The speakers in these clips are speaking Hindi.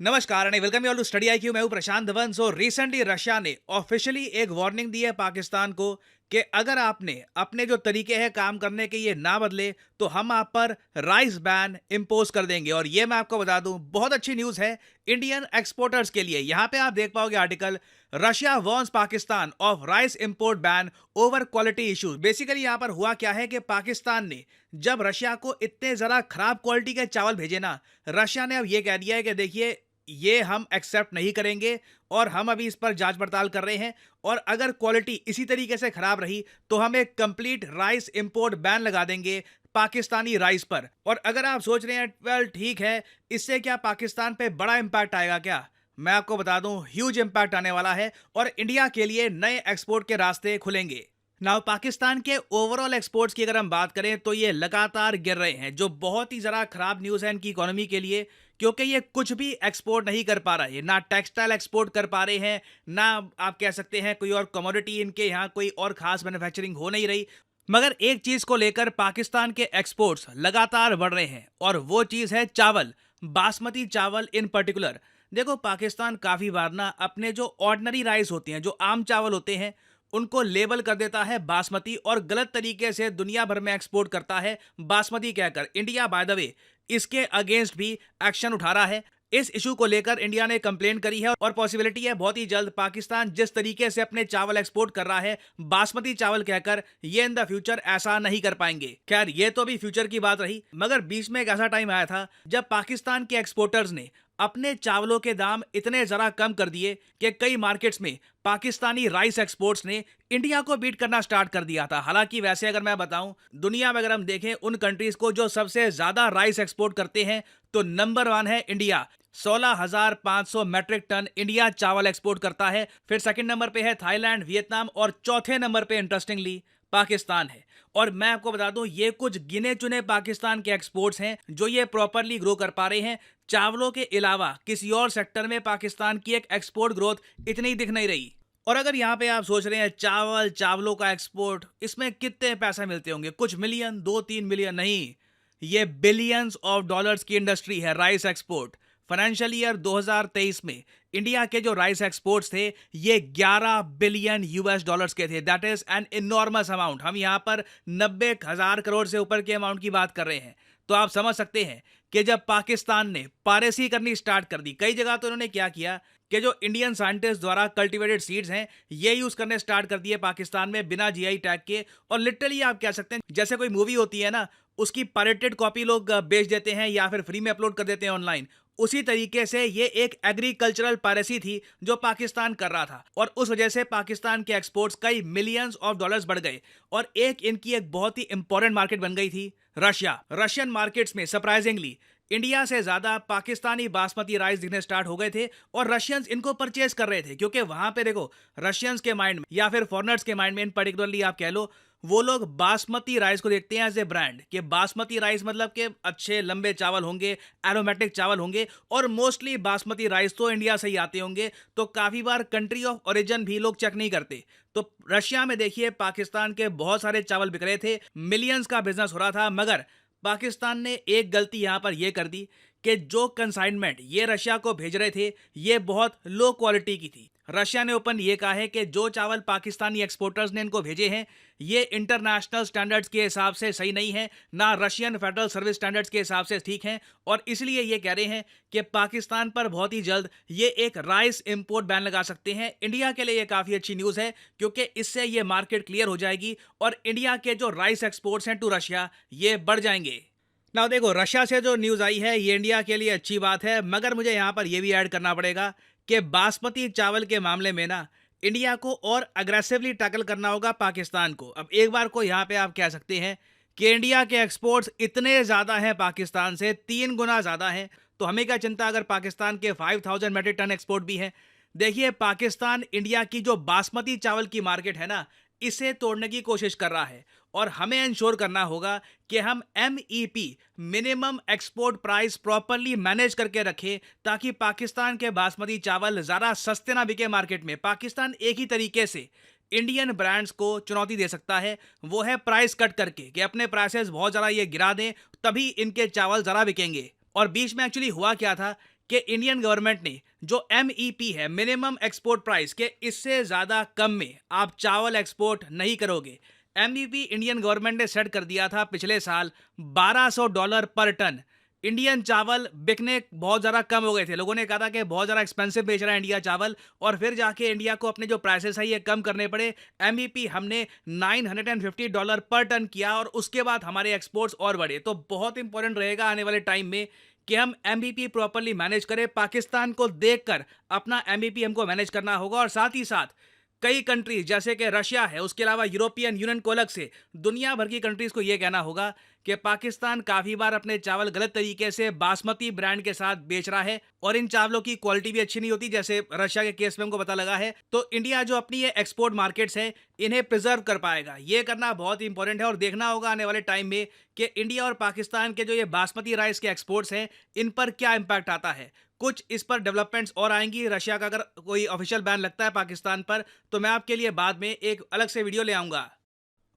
नमस्कार and welcome you all to Study IQ. मैं हूं प्रशांत धवन। रिसेंटली रशिया ने ऑफिशियली एक वार्निंग दी है पाकिस्तान को कि अगर आपने अपने जो तरीके हैं काम करने के ये ना बदले तो हम आप पर राइस बैन इंपोज कर देंगे। और ये मैं आपको बता दूं, बहुत अच्छी न्यूज़ है इंडियन एक्सपोर्टर्स के लिए। यहाँ पे आप देख पाओगे article, Russia warns Pakistan of rice import ban over quality issues. Basically यहाँ पर हुआ क्या है कि पाकिस्तान ने जब रशिया को इतने ज़रा खराब क्वालिटी के चावल भेजे ना, रशिया ने अब ये कह दिया है कि देखिए ये हम एक्सेप्ट नहीं करेंगे और हम अभी इस पर जांच पड़ताल कर रहे हैं। और अगर क्वालिटी इसी तरीके से खराब रही तो हम एक कंप्लीट राइस इंपोर्ट बैन लगा देंगे पाकिस्तानी राइस पर। और अगर आप सोच रहे हैं वेल ठीक है, इससे क्या पाकिस्तान पे बड़ा इंपैक्ट आएगा क्या? मैं आपको बता दूं, ह्यूज इंपैक्ट आने वाला है और इंडिया के लिए नए एक्सपोर्ट के रास्ते खुलेंगे। नाउ पाकिस्तान के ओवरऑल एक्सपोर्ट्स की अगर हम बात करें तो ये लगातार गिर रहे हैं, जो बहुत ही ज़रा खराब न्यूज़ है इनकी इकोनॉमी के लिए, क्योंकि ये कुछ भी एक्सपोर्ट नहीं कर पा रहे। ना टेक्सटाइल एक्सपोर्ट कर पा रहे हैं, ना आप कह सकते हैं कोई और कमोडिटी इनके यहाँ कोई और खास मैन्युफैक्चरिंग हो नहीं रही। मगर एक चीज़ को लेकर पाकिस्तान के एक्सपोर्ट्स लगातार बढ़ रहे हैं और वो चीज़ है चावल, बासमती चावल इन पर्टिकुलर। देखो पाकिस्तान काफ़ी बार ना अपने जो ऑर्डिनरी राइस होते हैं, जो आम चावल होते हैं, उनको लेबल कर देता है बासमती और गलत तरीके से दुनिया भर में एक्सपोर्ट करता है बासमती कहकर। इंडिया बाय द वे इसके अगेंस्ट भी एक्शन उठा रहा है। इस इशू को लेकर इंडिया ने कंप्लेन करी है और पॉसिबिलिटी है बहुत ही जल्द पाकिस्तान जिस तरीके से अपने चावल एक्सपोर्ट कर रहा है बासमती चावल कहकर, ये इन द फ्यूचर ऐसा नहीं कर पाएंगे। खैर ये तो अभी फ्यूचर की बात रही, मगर बीच में एक ऐसा टाइम आया था जब पाकिस्तान के एक्सपोर्टर्स ने अपने चावलों के दाम इतने जरा कम कर दिए कि कई मार्केट्स में पाकिस्तानी राइस एक्सपोर्ट्स ने इंडिया को बीट करना स्टार्ट कर दिया था। हालांकि वैसे अगर मैं बताऊं, दुनिया में अगर हम देखें उन कंट्रीज को जो सबसे ज्यादा राइस एक्सपोर्ट करते हैं तो नंबर 1 है इंडिया। 16,500 मैट्रिक टन इंडिया चावल एक्सपोर्ट करता है। फिर सेकंड नंबर पे है थाईलैंड, वियतनाम और चौथे नंबर पे इंटरेस्टिंगली पाकिस्तान है। और मैं आपको बता दूं, ये कुछ गिने चुने पाकिस्तान के एक्सपोर्ट्स हैं जो ये प्रॉपरली ग्रो कर पा रहे हैं। चावलों के अलावा किसी और सेक्टर में पाकिस्तान की एक एक्सपोर्ट ग्रोथ इतनी दिख नहीं रही। और अगर यहाँ पे आप सोच रहे हैं चावलों का एक्सपोर्ट, इसमें कितने पैसे मिलते होंगे? कुछ मिलियन, 2-3 मिलियन नहीं, ये बिलियंस ऑफ डॉलर्स की इंडस्ट्री है राइस एक्सपोर्ट। फाइनेंशियल ईयर 2023 में इंडिया के जो राइस एक्सपोर्ट्स थे ये 11 बिलियन यूएस डॉलर्स के थे। That is an enormous amount. हम यहाँ पर 90,000 करोड़ से ऊपर के अमाउंट की बात कर रहे हैं। तो आप समझ सकते हैं कि जब पाकिस्तान ने पायरेसी करनी स्टार्ट कर दी, कई जगह तो इन्होंने क्या किया कि जो इंडियन साइंटिस्ट द्वारा कल्टीवेटेड सीड्स हैं ये यूज करने स्टार्ट कर दिए पाकिस्तान में बिना जीआई टैग के। और लिटरली आप कह सकते हैं जैसे कोई मूवी होती है ना, उसकी पायरेटेड कॉपी लोग बेच देते हैं या फिर फ्री में अपलोड कर देते हैं ऑनलाइन, उसी तरीके से ये एक एग्रीकल्चरल पायरेसी थी जो पाकिस्तान कर रहा था। और उस वजह से पाकिस्तान के एक्सपोर्ट्स कई मिलियंस ऑफ डॉलर्स बढ़ गए और एक इनकी एक बहुत ही इंपॉर्टेंट मार्केट बन गई थी रशिया। रशियन मार्केट्स में सरप्राइजिंगली इंडिया से ज्यादा पाकिस्तानी बासमती राइस दिखने स्टार्ट हो गए थे और रशियंस इनको परचेज कर रहे थे, क्योंकि वहां पे देखो रशियंस के माइंड में या फिर फॉरेनर्स के माइंड में इन पर्टिकुलरली आप कह लो, वो लोग बासमती राइस को देखते हैं एज ए ब्रांड कि बासमती राइस मतलब कि अच्छे लंबे चावल होंगे, एरोमेटिक चावल होंगे और मोस्टली बासमती राइस तो इंडिया से ही आते होंगे। तो काफ़ी बार कंट्री ऑफ ओरिजिन भी लोग चेक नहीं करते। तो रशिया में देखिए पाकिस्तान के बहुत सारे चावल बिक रहे थे, मिलियंस का बिजनेस हो रहा था, मगर पाकिस्तान ने एक गलती यहां पर यह कर दी कि जो कंसाइनमेंट ये रशिया को भेज रहे थे ये बहुत लो क्वालिटी की थी। रशिया ने ओपन ये कहा है कि जो चावल पाकिस्तानी एक्सपोर्टर्स ने इनको भेजे हैं ये इंटरनेशनल स्टैंडर्ड्स के हिसाब से सही नहीं है, ना रशियन फेडरल सर्विस स्टैंडर्ड्स के हिसाब से ठीक हैं। और इसलिए ये कह रहे हैं कि पाकिस्तान पर बहुत ही जल्द ये एक राइस इंपोर्ट बैन लगा सकते हैं। इंडिया के लिए ये काफ़ी अच्छी न्यूज़ है क्योंकि इससे ये मार्केट क्लियर हो जाएगी और इंडिया के जो राइस एक्सपोर्ट्स हैं टू रशिया ये बढ़ जाएंगे। ना देखो, रशिया से जो न्यूज़ आई है ये इंडिया के लिए अच्छी बात है, मगर मुझे यहाँ पर यह भी ऐड करना पड़ेगा कि बासमती चावल के मामले में ना इंडिया को और अग्रेसिवली टैकल करना होगा पाकिस्तान को। अब एक बार को यहाँ पे आप कह सकते हैं कि इंडिया के एक्सपोर्ट्स इतने ज़्यादा हैं पाकिस्तान से, 3 गुना ज़्यादा हैं, तो हमें क्या चिंता अगर पाकिस्तान के 5,000 मेट्रिक टन एक्सपोर्ट भी हैं। देखिए पाकिस्तान इंडिया की जो बासमती चावल की मार्केट है ना, इसे तोड़ने की कोशिश कर रहा है और हमें इंश्योर करना होगा कि हम MEP minimum export price properly manage करके रखें ताकि पाकिस्तान के बासमती चावल ज़्यादा सस्ते ना बिके मार्केट में। पाकिस्तान एक ही तरीके से इंडियन ब्रांड्स को चुनौती दे सकता है, वो है प्राइस कट करके कि अपने प्राइसेस बहुत ज़्यादा ये गिरा दें, तभी इनके चावल ज़रा बिकेंगे। और बीच में एक्चुअली हुआ क्या था कि इंडियन गवर्नमेंट ने जो MEP है, मिनिमम एक्सपोर्ट प्राइस, के इससे ज़्यादा कम में आप चावल एक्सपोर्ट नहीं करोगे। MEP इंडियन गवर्नमेंट ने सेट कर दिया था पिछले साल $1200 पर टन। इंडियन चावल बिकने बहुत ज़्यादा कम हो गए थे। लोगों ने कहा था कि बहुत ज़्यादा एक्सपेंसिव बेच रहा है इंडिया चावल, और फिर जाके इंडिया को अपने जो प्राइसेस है ये कम करने पड़े। MEP हमने $950 पर टन किया और उसके बाद हमारे एक्सपोर्ट्स और बढ़े। तो बहुत इंपॉर्टेंट रहेगा आने वाले टाइम में कि हम MEP प्रॉपर्ली मैनेज करें। पाकिस्तान को देखकर अपना MEP हमको मैनेज करना होगा, और साथ ही साथ कई कंट्रीज जैसे कि रशिया है, उसके अलावा यूरोपियन यूनियन को अलग से दुनिया भर की कंट्रीज को यह कहना होगा कि पाकिस्तान काफी बार अपने चावल गलत तरीके से बासमती ब्रांड के साथ बेच रहा है, और इन चावलों की क्वालिटी भी अच्छी नहीं होती, जैसे रशिया के केस में हमको पता लगा है। तो इंडिया जो अपनी ये एक्सपोर्ट मार्केट्स है इन्हें प्रिजर्व कर पाएगा, ये करना बहुत इंपॉर्टेंट है। और देखना होगा आने वाले टाइम में कि इंडिया और पाकिस्तान के जो ये बासमती राइस के एक्सपोर्ट्स हैं इन पर क्या इंपैक्ट आता है। कुछ इस पर डेवलपमेंट्स और आएंगी। रशिया का अगर कोई ऑफिशियल बैन लगता है पाकिस्तान पर, तो मैं आपके लिए बाद में एक अलग से वीडियो ले आऊंगा।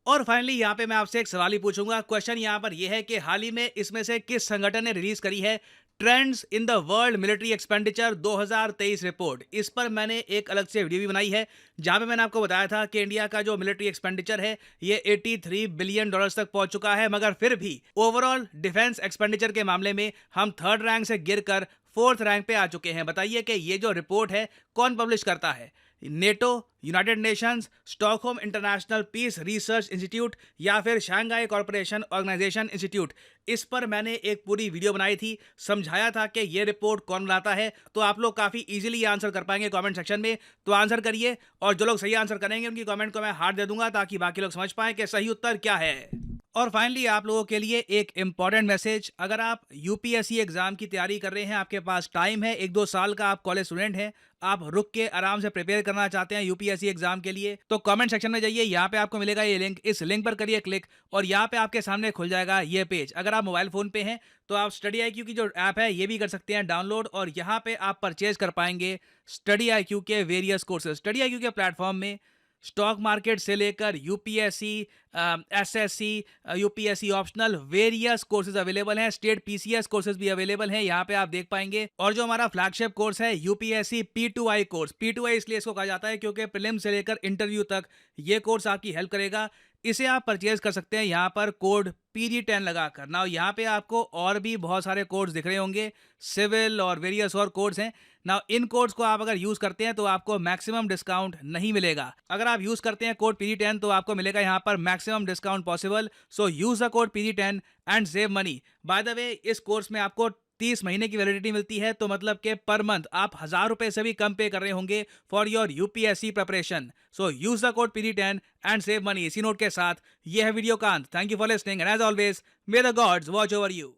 और फाइनली यहाँ पे मैं आपसे एक सवाल ही पूछूंगा। क्वेश्चन यहाँ पर यह है कि हाल ही में इसमें से किस संगठन ने रिलीज करी है trends in the world military expenditure 2023 report. इस पर मैंने एक अलग से वीडियो भी बनाई है, जहां पे मैंने आपको बताया था कि इंडिया का जो मिलिट्री एक्सपेंडिचर है ये $83 बिलियन तक पहुंच चुका है, मगर फिर भी ओवरऑल डिफेंस एक्सपेंडिचर के मामले में हम 3rd रैंक से गिरकर 4th रैंक पे आ चुके हैं। बताइए कि ये जो रिपोर्ट है कौन पब्लिश करता है? NATO, United Nations, Stockholm International Peace Research Institute, या फिर शंघाई कॉर्पोरेशन ऑर्गेनाइजेशन इंस्टीट्यूट। इस पर मैंने एक पूरी वीडियो बनाई थी, समझाया था कि ये रिपोर्ट कौन बनाता है। तो आप लोग काफ़ी इजीली आंसर कर पाएंगे कमेंट सेक्शन में, तो आंसर करिए। और जो लोग सही आंसर करेंगे उनकी कमेंट को मैं हार्ट दे दूंगा, ताकि बाकी लोग समझ पाएं कि सही उत्तर क्या है। और फाइनली आप लोगों के लिए एक इंपॉर्टेंट मैसेज। अगर आप UPSC एग्जाम की तैयारी कर रहे हैं, आपके पास टाइम है, 1-2 साल का आप कॉलेज स्टूडेंट हैं, आप रुक के आराम से प्रिपेयर करना चाहते हैं UPSC एग्जाम के लिए, तो कमेंट सेक्शन में जाइए, यहाँ पे आपको मिलेगा ये लिंक, इस लिंक पर करिए क्लिक, और यहाँ पे आपके सामने खुल जाएगा ये पेज। अगर आप मोबाइल फोन पे हैं तो आप स्टडी IQ की जो ऐप है ये भी कर सकते हैं डाउनलोड, और यहाँ पे आप परचेज कर पाएंगे स्टडी IQ के वेरियस कोर्सेज। स्टडी IQ के प्लेटफॉर्म में स्टॉक मार्केट से लेकर UPSC, SSC, UPSC optional various courses available हैं। स्टेट PCS कोर्सेज भी अवेलेबल हैं, यहाँ पे आप देख पाएंगे। और जो हमारा फ्लैगशिप कोर्स है UPSC P2I कोर्स, P2I इसलिए इसको कहा जाता है क्योंकि प्रीलिम से लेकर इंटरव्यू तक ये कोर्स आपकी हेल्प करेगा। इसे आप परचेज कर सकते हैं यहाँ पर कोड PG10 लगाकर। ना यहाँ पे आपको और भी बहुत सारे कोड्स दिख रहे होंगे, सिविल और वेरियस और कोड्स हैं ना। इन कोड्स को आप अगर यूज करते हैं तो आपको मैक्सिमम डिस्काउंट नहीं मिलेगा। अगर आप यूज करते हैं कोड PG10 तो आपको मिलेगा यहाँ पर maximum discount possible. So use the code PG10 and save money. By the way, इस कोर्स में आपको 30 महीने की वैलिडिटी मिलती है, तो मतलब कि पर मंथ आप 1000 रुपए से भी कम पे कर रहे होंगे for your UPSC preparation. So use the code PG10 and save money. इसी नोट के साथ ये है वीडियो का अंत। Thank you for listening, and as always may the gods watch over you.